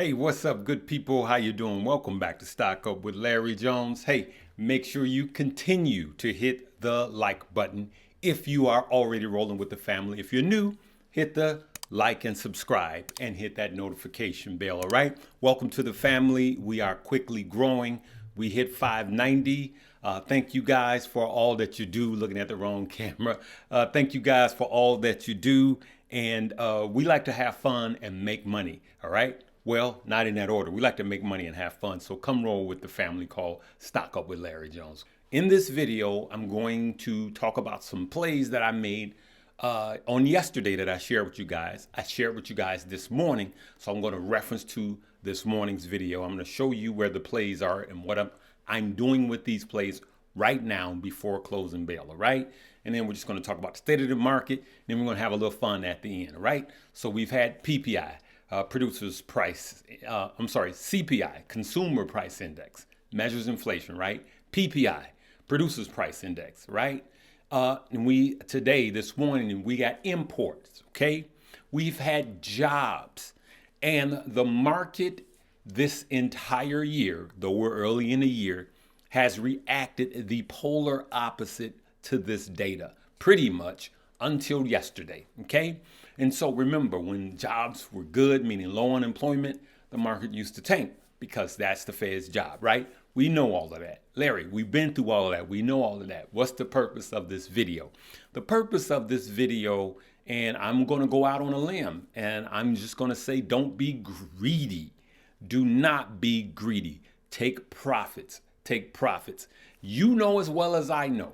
Hey, what's up, good people? How you doing? Welcome back to Stock Up with Larry Jones. Hey, make sure you continue to hit the like button if you are already rolling with the family. If you're new, hit the like and subscribe and hit that notification bell, all right? Welcome to the family. We are quickly growing. We hit 590. Thank you guys for all that you do. Looking at the wrong camera. Thank you guys for all that you do. And we like to have fun and make money, all right? Well, not in that order. We like to make money and have fun. So come roll with the family called Stock Up with Larry Jones. In this video, I'm going to talk about some plays that I made on yesterday that I shared with you guys. I shared with you guys this morning. So I'm going to reference to this morning's video. I'm going to show you where the plays are and what I'm doing with these plays right now before closing bell, all right? And then we're just going to talk about the state of the market. And then we're going to have a little fun at the end, all right? So we've had PPI. CPI, Consumer Price Index, measures inflation, right? PPI, Producers Price Index, right? And this morning, we got imports, okay? We've had jobs. And the market this entire year, though we're early in the year, has reacted the polar opposite to this data, pretty much until yesterday, okay? And so remember, when jobs were good, meaning low unemployment, the market used to tank because that's the Fed's job, right? We know all of that. Larry, we've been through all of that. We know all of that. What's the purpose of this video? The purpose of this video, and I'm going to go out on a limb, and I'm just going to say, don't be greedy. Do not be greedy. Take profits. Take profits. You know as well as I know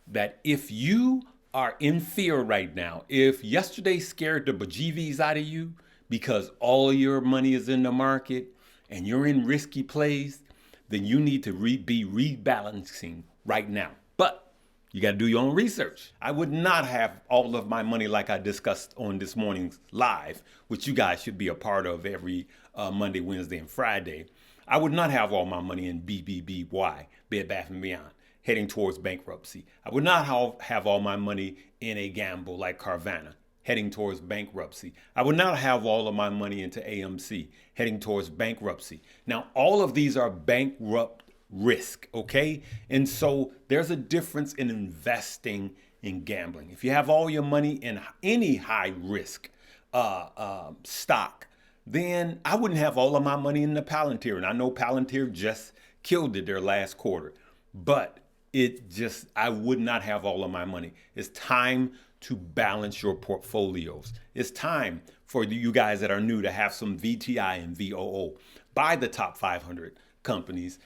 that if you are in fear right now, if yesterday scared the bejeebies out of you because all your money is in the market and you're in risky plays, then you need to be rebalancing right now. But you got to do your own research. I would not have all of my money like I discussed on this morning's live, which you guys should be a part of every Monday, Wednesday, and Friday. I would not have all my money in BBBY, Bed Bath & Beyond, heading towards bankruptcy. I would not have all my money in a gamble like Carvana, heading towards bankruptcy. I would not have all of my money into AMC, heading towards bankruptcy. Now, all of these are bankrupt risk, okay? And so there's a difference in investing in gambling. If you have all your money in any high risk stock, then I wouldn't have all of my money in the Palantir. And I know Palantir just killed it their last quarter, but I would not have all of my money. It's time to balance your portfolios. It's time for you guys that are new to have some VTI and VOO. Buy the top 500 companies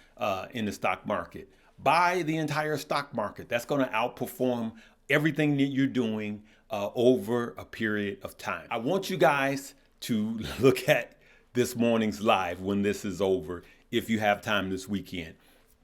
in the stock market. Buy the entire stock market. That's going to outperform everything that you're doing over a period of time. I want you guys to look at this morning's live when this is over, if you have time this weekend.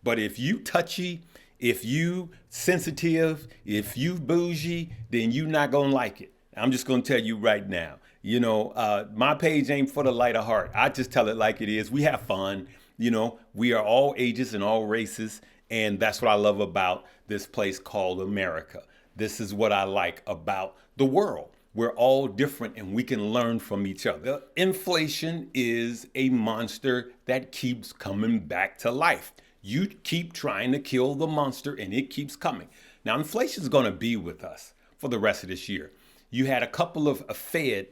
But if you touchy, if you sensitive, if you bougie, then you not gonna like it. I'm just gonna tell you right now. You know, my page ain't for the light of heart. I just tell it like it is. We have fun. You know, we are all ages and all races, and that's what I love about this place called America. This is what I like about the world. We're all different and we can learn from each other. Inflation is a monster that keeps coming back to life. You keep trying to kill the monster and it keeps coming. Now, inflation is going to be with us for the rest of this year. You had a couple of Fed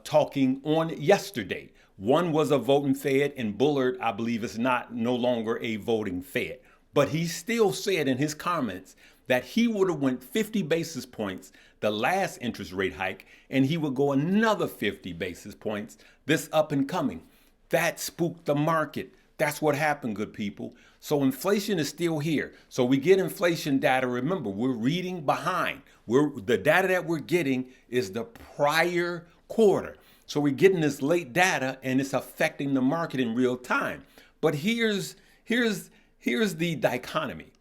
talking on yesterday. One was a voting Fed, and Bullard, I believe, is no longer a voting Fed. But he still said in his comments that he would have went 50 basis points the last interest rate hike, and he would go another 50 basis points this up and coming. That spooked the market. That's what happened, good people. So inflation is still here. So we get inflation data. Remember, we're reading behind. The data that we're getting is the prior quarter. So we're getting this late data and it's affecting the market in real time. But here's the dichotomy.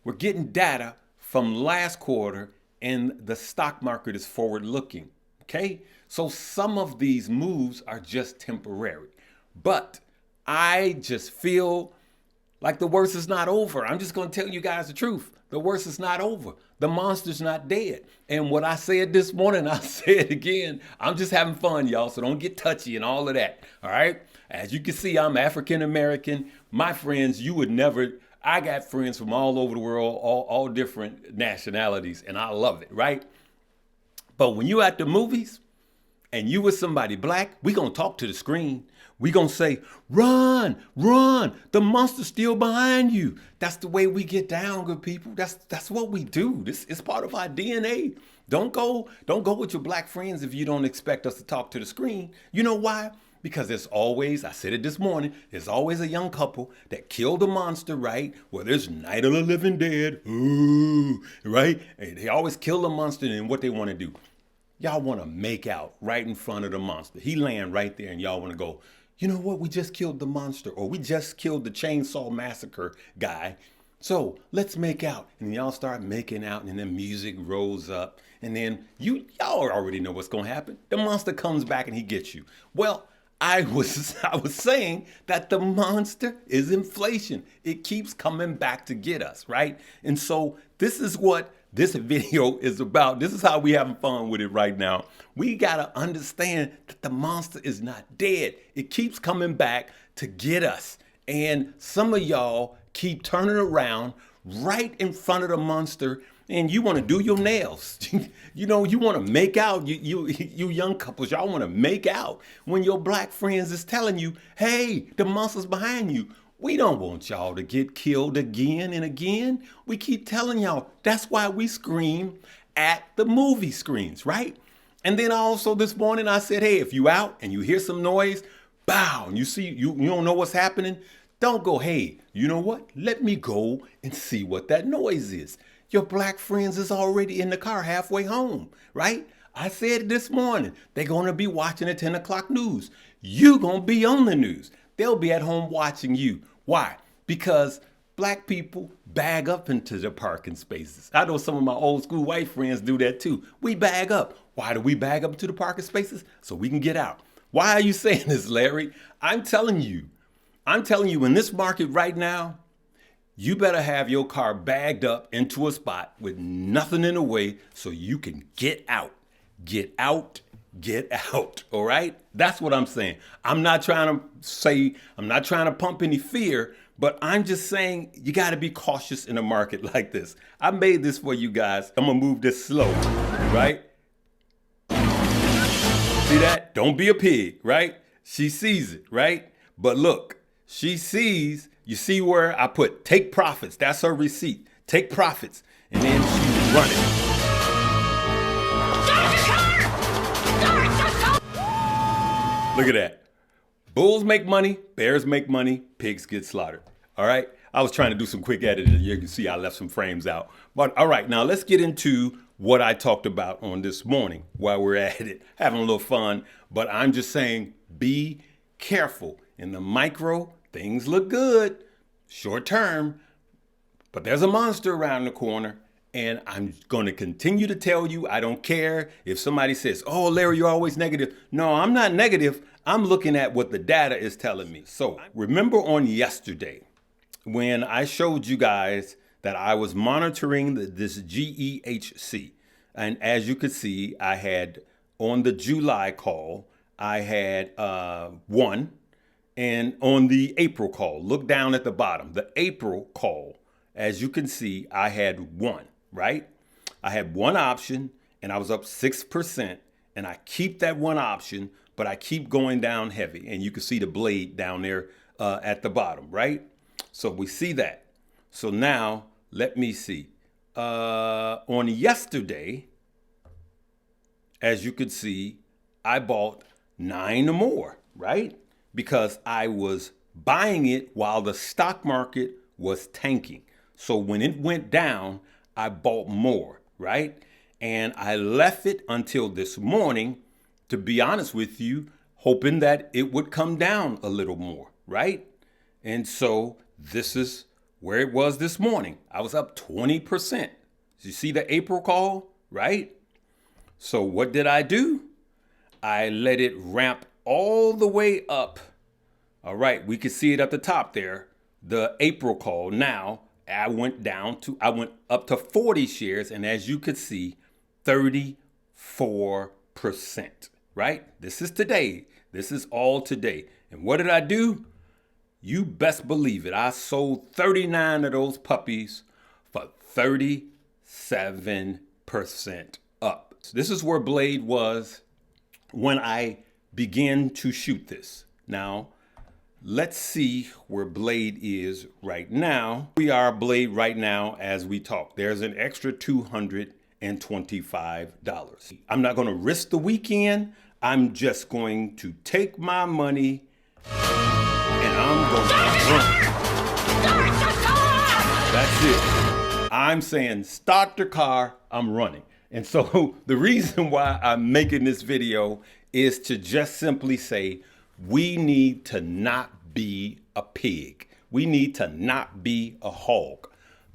We're getting data from last quarter and the stock market is forward looking. Okay? So some of these moves are just temporary. But I just feel like the worst is not over. I'm just going to tell you guys the truth. The worst is not over. The monster's not dead. And what I said this morning, I'll say it again. I'm just having fun, y'all, so don't get touchy and all of that. All right? As you can see, I'm African American. My friends, you would never, I got friends from all over the world, all different nationalities, and I love it, right? But when you at the movies and you with somebody black, we gonna talk to the screen. We gonna say, run, run, the monster's still behind you. That's the way we get down, good people. That's what we do. This is part of our DNA. Don't go with your black friends if you don't expect us to talk to the screen. You know why? Because there's always, I said it this morning, there's always a young couple that killed a monster, right? Well, there's Night of the Living Dead, ooh, right? And they always kill a monster, and what they want to do, y'all want to make out right in front of the monster. He laying right there, and y'all want to go, you know what? We just killed the monster, or we just killed the Chainsaw Massacre guy. So let's make out. And y'all start making out, and then music rolls up, and then y'all already know what's gonna happen. The monster comes back and he gets you. Well, I was saying that the monster is inflation. It keeps coming back to get us, right? And so this is what this video is about. This is how we having fun with it right now. We got to understand that the monster is not dead. It keeps coming back to get us. And some of y'all keep turning around right in front of the monster, and you want to do your nails. You know, you want to make out. You young couples, y'all want to make out when your black friends is telling you, hey, the monster's behind you. We don't want y'all to get killed again and again. We keep telling y'all. That's why we scream at the movie screens, right? And then also this morning I said, hey, if you out and you hear some noise, bow, and you see, you don't know what's happening, don't go, hey, you know what? Let me go and see what that noise is. Your black friends is already in the car halfway home, right? I said it this morning. They're going to be watching the 10 o'clock news. You going to be on the news. They'll be at home watching you. Why? Because black people bag up into the parking spaces. I know some of my old school white friends do that too. We bag up. Why do we bag up into the parking spaces? So we can get out. Why are you saying this, Larry? I'm telling you in this market right now, you better have your car bagged up into a spot with nothing in the way so you can get out. Get out. Get out. All right? That's what I'm saying. I'm not trying to pump any fear, but I'm just saying you got to be cautious in a market like this. I made this for you guys. I'm going to move this slow, right? See that? Don't be a pig, right? She sees it, right? But look, she sees, you see where I put take profits. That's her receipt. Take profits. And then she's running. Look at that. Bulls make money, bears make money, pigs get slaughtered. All right? I was trying to do some quick editing. You can see I left some frames out. But all right, now let's get into what I talked about on this morning while we're at it. Having a little fun, but I'm just saying be careful. In the micro, things look good, short term, but there's a monster around the corner. And I'm going to continue to tell you, I don't care if somebody says, oh, Larry, you're always negative. No, I'm not negative. I'm looking at what the data is telling me. So remember on yesterday when I showed you guys that I was monitoring this GEHC. And as you could see, I had on the July call, I had 1. And on the April call, look down at the bottom, the April call, as you can see, I had 1. Right? I had one option and I was up 6%, and I keep that one option, but I keep going down heavy, and you can see the blade down there at the bottom, right? So we see that. So now let me see. On yesterday, as you could see, I bought 9 or more, right? Because I was buying it while the stock market was tanking. So when it went down, I bought more, right? And I left it until this morning, to be honest with you, hoping that it would come down a little more, right? And so this is where it was this morning. I was up 20%. You see the April call, right? So what did I do? I let it ramp all the way up. All right, we can see it at the top there, the April call now. I went up to 40 shares, and as you could see, 34%, right? This is today. This is all today. And what did I do? You best believe it. I sold 39 of those puppies for 37% up. This is where Blade was when I began to shoot this. Now, let's see where Blade is right now. We are Blade right now as we talk. There's an extra $225. I'm not going to risk the weekend. I'm just going to take my money and I'm going to run. That's it. I'm saying start the car, I'm running. And so the reason why I'm making this video is to just simply say, we need to not be a pig. We need to not be a hog.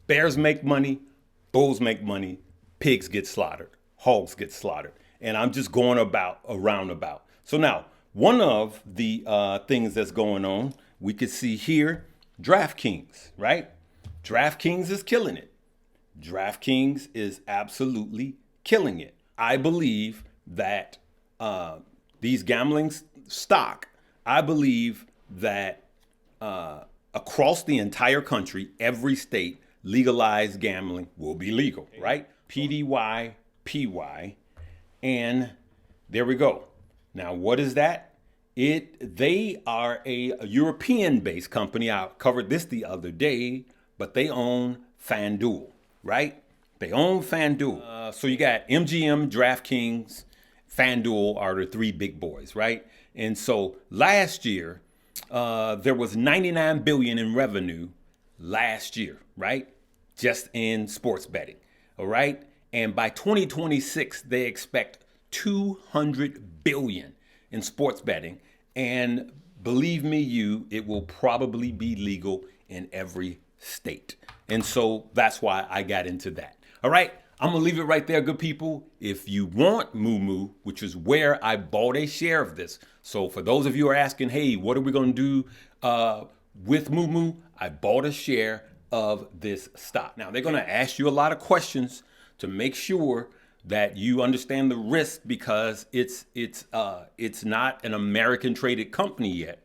Bears make money, bulls make money, pigs get slaughtered, hogs get slaughtered. And I'm just going around about. So now, one of the things that's going on, we could see here, DraftKings, right? DraftKings is killing it. DraftKings is absolutely killing it. I believe that these gambling stock, I believe that across the entire country, every state, legalized gambling will be legal, right? PDY, PY, and there we go. Now, what is that? They are a European-based company. I covered this the other day, but they own FanDuel, right? They own FanDuel. So you got MGM, DraftKings, FanDuel are the three big boys, right? And so last year, there was $99 billion in revenue last year, right? Just in sports betting, all right? And by 2026, they expect $200 billion in sports betting. And believe me, it will probably be legal in every state. And so that's why I got into that. All right, I'm gonna leave it right there, good people. If you want Moo, which is where I bought a share of this. So for those of you who are asking, hey, what are we gonna do with Moo? I bought a share of this stock. Now they're gonna ask you a lot of questions to make sure that you understand the risk, because it's not an American traded company yet.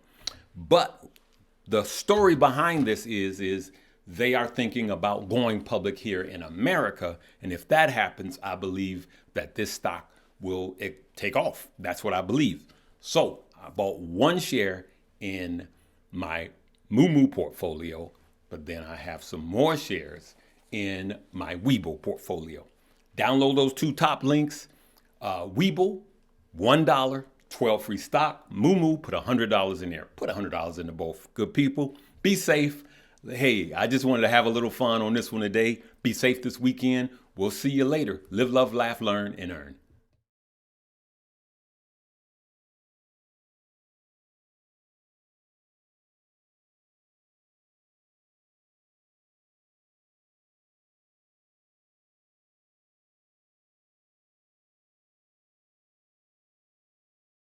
But the story behind this is they are thinking about going public here in America. And if that happens, I believe that this stock will take off. That's what I believe. So I bought one share in my Moo portfolio, but then I have some more shares in my Webull portfolio. Download those two top links. Webull, $1, 12 free stock. Moo, put $100 in there. Put $100 into both. Good people. Be safe. Hey, I just wanted to have a little fun on this one today. Be safe this weekend. We'll see you later. Live, love, laugh, learn, and earn.